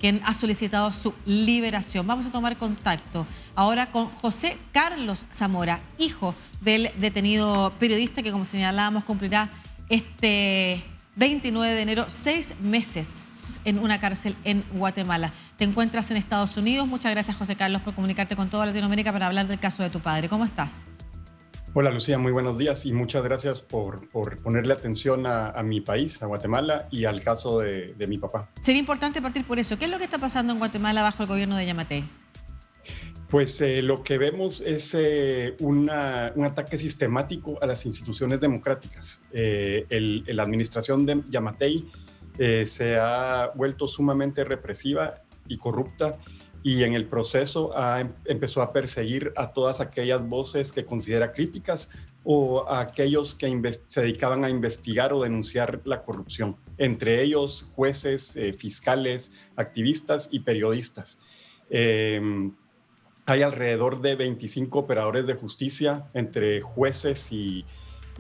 quien ha solicitado su liberación. Vamos a tomar contacto ahora con José Carlos Zamora, hijo del detenido periodista que, como señalábamos, cumplirá este 29 de enero 6 meses en una cárcel en Guatemala. Te encuentras en Estados Unidos. Muchas gracias, José Carlos, por comunicarte con toda Latinoamérica para hablar del caso de tu padre. ¿Cómo estás? Hola Lucía, muy buenos días y muchas gracias por ponerle atención a mi país, a Guatemala, y al caso de mi papá. Sería importante partir por eso. ¿Qué es lo que está pasando en Guatemala bajo el gobierno de Yamatei? Pues lo que vemos es un ataque sistemático a las instituciones democráticas. La administración de Yamatei se ha vuelto sumamente represiva y corrupta, y en el proceso empezó a perseguir a todas aquellas voces que considera críticas o a aquellos que se dedicaban a investigar o denunciar la corrupción, entre ellos jueces, fiscales, activistas y periodistas. Hay alrededor de 25 operadores de justicia, entre jueces y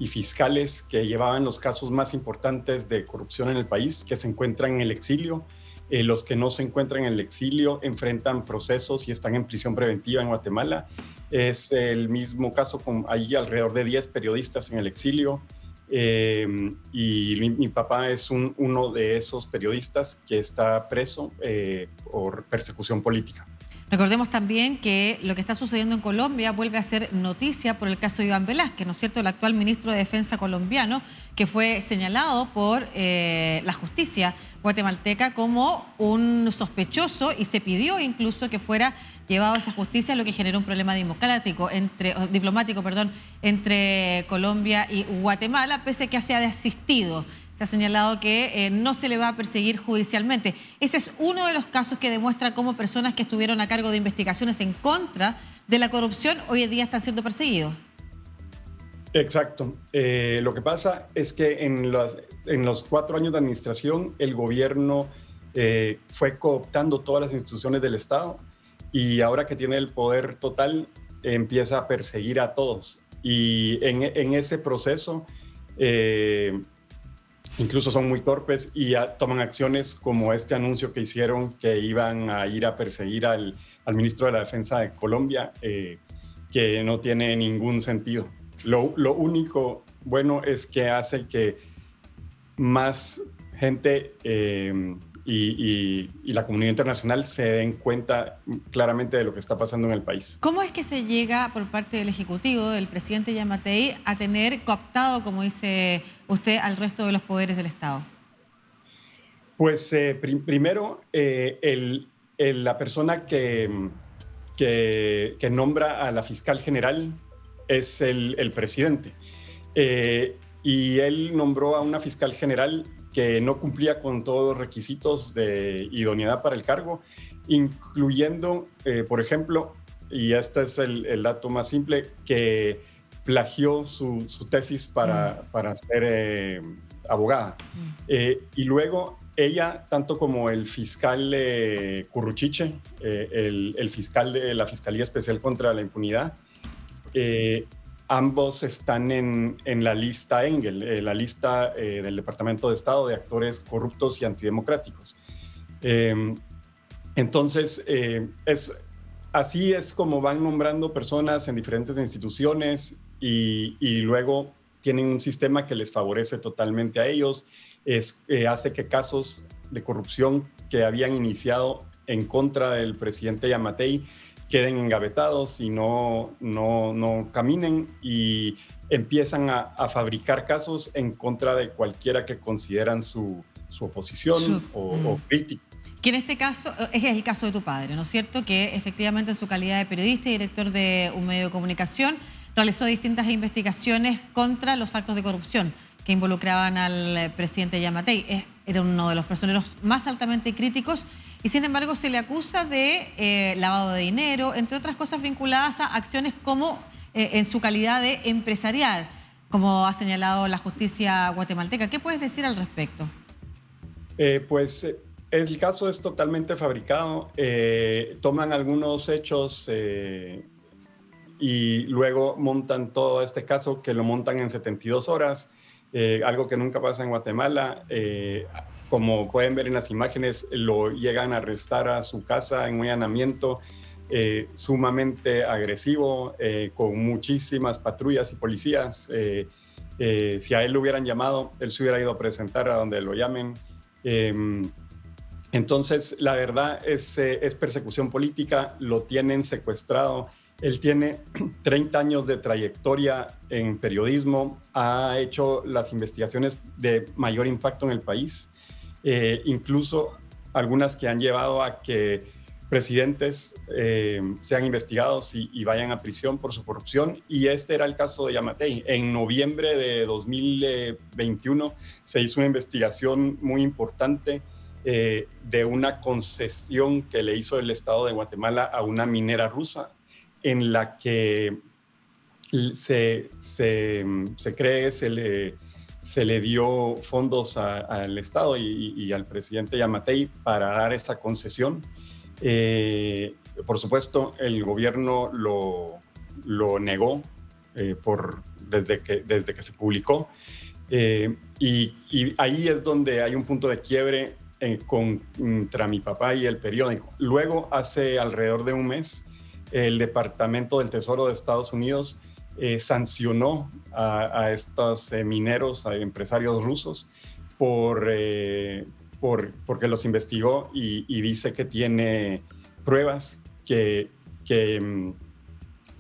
fiscales, que llevaban los casos más importantes de corrupción en el país, que se encuentran en el exilio. Los que no se encuentran en el exilio enfrentan procesos y están en prisión preventiva en Guatemala. Es el mismo caso, hay alrededor de 10 periodistas en el exilio. Y mi papá es uno de esos periodistas que está preso por persecución política. Recordemos también que lo que está sucediendo en Colombia vuelve a ser noticia por el caso de Iván Velázquez, ¿no es cierto?, el actual ministro de Defensa colombiano, que fue señalado por la justicia guatemalteca como un sospechoso, y se pidió incluso que fuera llevado a esa justicia, lo que generó un problema diplomático entre Colombia y Guatemala, pese a que se ha desistido. Se ha señalado que no se le va a perseguir judicialmente. Ese es uno de los casos que demuestra cómo personas que estuvieron a cargo de investigaciones en contra de la corrupción hoy en día están siendo perseguidos. Exacto. Lo que pasa es que en los 4 años de administración, el gobierno fue cooptando todas las instituciones del Estado, y ahora que tiene el poder total, empieza a perseguir a todos. Y en ese proceso, incluso son muy torpes y toman acciones como este anuncio que hicieron, que iban a ir a perseguir al ministro de la Defensa de Colombia, que no tiene ningún sentido. Lo único bueno es que hace que más gente y la comunidad internacional se den cuenta claramente de lo que está pasando en el país. ¿Cómo es que se llega por parte del Ejecutivo, del presidente Yamatei, a tener cooptado, como dice usted, al resto de los poderes del Estado? Pues primero, la persona que nombra a la fiscal general es el presidente. Y él nombró a una fiscal general que no cumplía con todos los requisitos de idoneidad para el cargo, incluyendo, por ejemplo, y este es el dato más simple, que plagió su tesis para ser abogada. Y luego ella, tanto como el fiscal Curruchiche, el fiscal de la Fiscalía Especial contra la Impunidad, ambos están en la lista Engel, la lista del Departamento de Estado de actores corruptos y antidemocráticos. Entonces, así es como van nombrando personas en diferentes instituciones, y luego tienen un sistema que les favorece totalmente a ellos. Hace que casos de corrupción que habían iniciado en contra del presidente Yamatei queden engavetados y no caminen, y empiezan a fabricar casos en contra de cualquiera que consideran su oposición o crítica. Que en este caso es el caso de tu padre, ¿no es cierto?, que efectivamente en su calidad de periodista y director de un medio de comunicación realizó distintas investigaciones contra los actos de corrupción que involucraban al presidente Yamatei. Era uno de los personeros más altamente críticos, y sin embargo se le acusa de lavado de dinero, entre otras cosas vinculadas a acciones como en su calidad de empresarial, como ha señalado la justicia guatemalteca. ¿Qué puedes decir al respecto? Pues el caso es totalmente fabricado. Toman algunos hechos y luego montan todo este caso, que lo montan en 72 horas. algo que nunca pasa en Guatemala. Como pueden ver en las imágenes, lo llegan a arrestar a su casa en un allanamiento sumamente agresivo, con muchísimas patrullas y policías. Si a él lo hubieran llamado, él se hubiera ido a presentar a donde lo llamen. Entonces, la verdad es persecución política, lo tienen secuestrado. Él tiene 30 años de trayectoria en periodismo, ha hecho las investigaciones de mayor impacto en el país, incluso algunas que han llevado a que presidentes sean investigados y vayan a prisión por su corrupción, y este era el caso de Yamatei. En noviembre de 2021 se hizo una investigación muy importante de una concesión que le hizo el Estado de Guatemala a una minera rusa, en la que se cree se le dio fondos al Estado y al presidente Yamatei para dar esa concesión. Por supuesto, el gobierno lo negó desde que se publicó. Y ahí es donde hay un punto de quiebre contra mi papá y el periódico. Luego, hace alrededor de un mes, el Departamento del Tesoro de Estados Unidos sancionó a estos mineros, a empresarios rusos, porque los investigó y dice que tiene pruebas que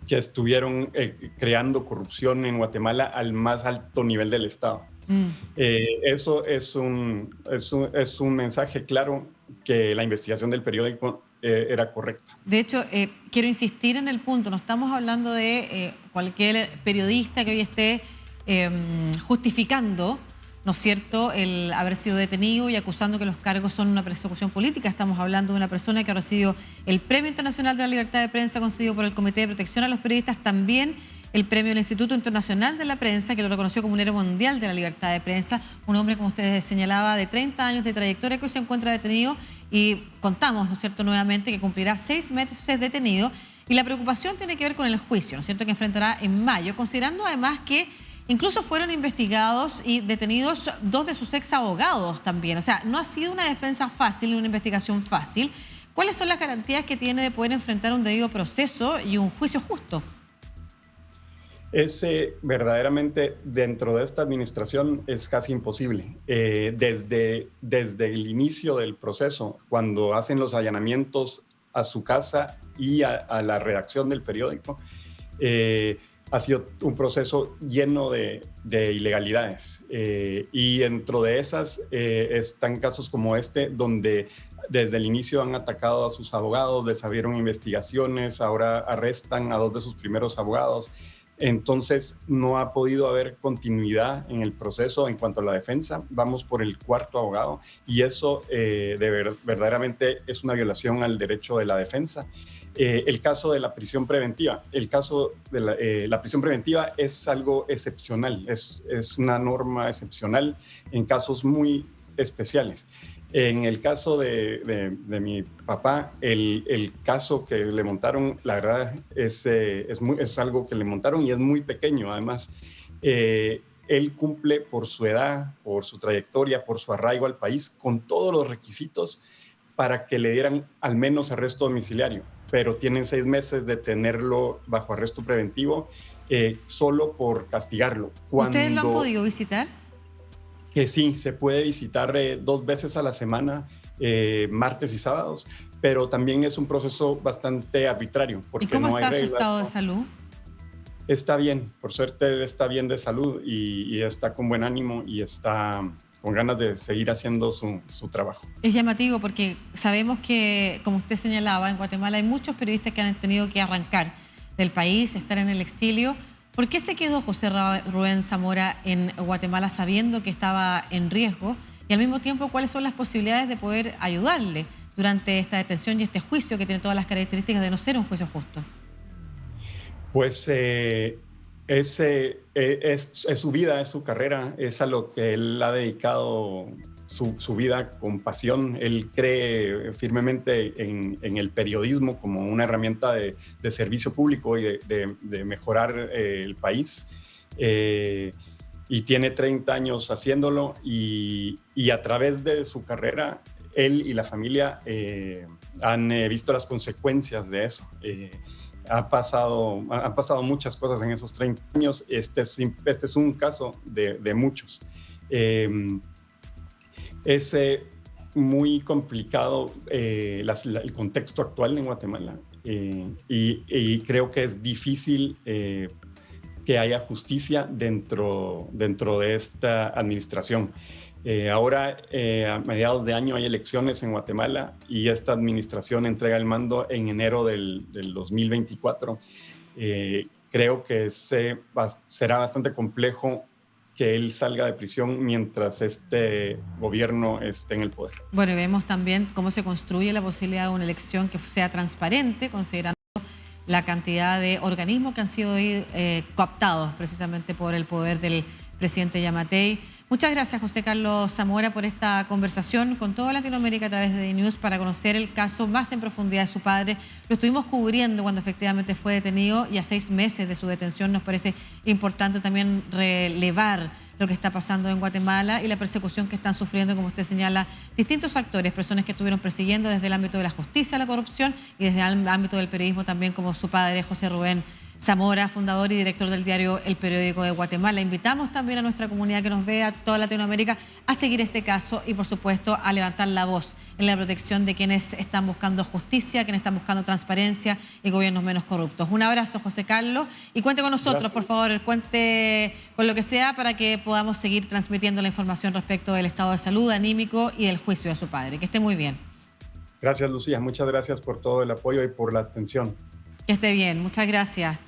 estuvieron creando corrupción en Guatemala al más alto nivel del Estado. Eso es un mensaje claro que la investigación del periódico era correcta. De hecho, quiero insistir en el punto, no estamos hablando de cualquier periodista que hoy esté justificando, ¿no es cierto?, el haber sido detenido y acusando que los cargos son una persecución política. Estamos hablando de una persona que ha recibido el Premio Internacional de la Libertad de Prensa concedido por el Comité de Protección a los Periodistas, también el Premio del Instituto Internacional de la Prensa, que lo reconoció como un héroe mundial de la libertad de prensa, un hombre, como ustedes señalaba, de 30 años de trayectoria, que hoy se encuentra detenido y contamos, ¿no es cierto?, nuevamente que cumplirá 6 meses detenido, y la preocupación tiene que ver con el juicio, ¿no es cierto?, que enfrentará en mayo, considerando además que incluso fueron investigados y detenidos 2 de sus ex abogados también. O sea, no ha sido una defensa fácil, una investigación fácil. ¿Cuáles son las garantías que tiene de poder enfrentar un debido proceso y un juicio justo? Verdaderamente, dentro de esta administración es casi imposible. Desde el inicio del proceso, cuando hacen los allanamientos a su casa y a la redacción del periódico, ha sido un proceso lleno de ilegalidades. Y dentro de esas están casos como este, donde desde el inicio han atacado a sus abogados, desabrieron investigaciones, ahora arrestan a 2 de sus primeros abogados. Entonces no ha podido haber continuidad en el proceso en cuanto a la defensa. Vamos por el 4º abogado y eso verdaderamente es una violación al derecho de la defensa. El caso de la prisión preventiva. El caso de la prisión preventiva es algo excepcional, es una norma excepcional en casos muy especiales. En el caso de mi papá, el caso que le montaron, la verdad, es algo que le montaron y es muy pequeño. Además, él cumple por su edad, por su trayectoria, por su arraigo al país, con todos los requisitos para que le dieran al menos arresto domiciliario, pero tienen 6 meses de tenerlo bajo arresto preventivo solo por castigarlo. ¿Ustedes lo han podido visitar? Que sí, se puede visitar 2 veces a la semana, martes y sábados, pero también es un proceso bastante arbitrario. Porque ¿y cómo está su estado de salud? Está bien, por suerte está bien de salud y está con buen ánimo y está con ganas de seguir haciendo su trabajo. Es llamativo porque sabemos que, como usted señalaba, en Guatemala hay muchos periodistas que han tenido que arrancar del país, estar en el exilio. ¿Por qué se quedó José Rubén Zamora en Guatemala sabiendo que estaba en riesgo? Y al mismo tiempo, ¿cuáles son las posibilidades de poder ayudarle durante esta detención y este juicio que tiene todas las características de no ser un juicio justo? Pues es su vida, es su carrera, es a lo que él ha dedicado su vida con pasión. Él cree firmemente en el periodismo como una herramienta de servicio público y de mejorar el país. y tiene 30 años haciéndolo y a través de su carrera, él y la familia han visto las consecuencias de eso. Han pasado muchas cosas en esos 30 años. Este es un caso de muchos. Es muy complicado el contexto actual en Guatemala y creo que es difícil que haya justicia dentro de esta administración. Ahora, a mediados de año hay elecciones en Guatemala y esta administración entrega el mando en enero del 2024. Creo que será bastante complejo que él salga de prisión mientras este gobierno esté en el poder. Bueno, y vemos también cómo se construye la posibilidad de una elección que sea transparente, considerando la cantidad de organismos que han sido cooptados precisamente por el poder del presidente Giammattei. Muchas gracias, José Carlos Zamora, por esta conversación con toda Latinoamérica a través de DNews para conocer el caso más en profundidad de su padre. Lo estuvimos cubriendo cuando efectivamente fue detenido y a 6 meses de su detención nos parece importante también relevar lo que está pasando en Guatemala y la persecución que están sufriendo, como usted señala, distintos actores, personas que estuvieron persiguiendo desde el ámbito de la justicia, la corrupción y desde el ámbito del periodismo también, como su padre, José Rubén Zamora, fundador y director del diario El Periódico de Guatemala. Invitamos también a nuestra comunidad que nos vea, toda Latinoamérica, a seguir este caso y, por supuesto, a levantar la voz en la protección de quienes están buscando justicia, quienes están buscando transparencia y gobiernos menos corruptos. Un abrazo, José Carlos, y cuente con nosotros, gracias. Por favor, cuente con lo que sea para que podamos seguir transmitiendo la información respecto del estado de salud, anímico y del juicio de su padre. Que esté muy bien. Gracias, Lucía. Muchas gracias por todo el apoyo y por la atención. Que esté bien. Muchas gracias.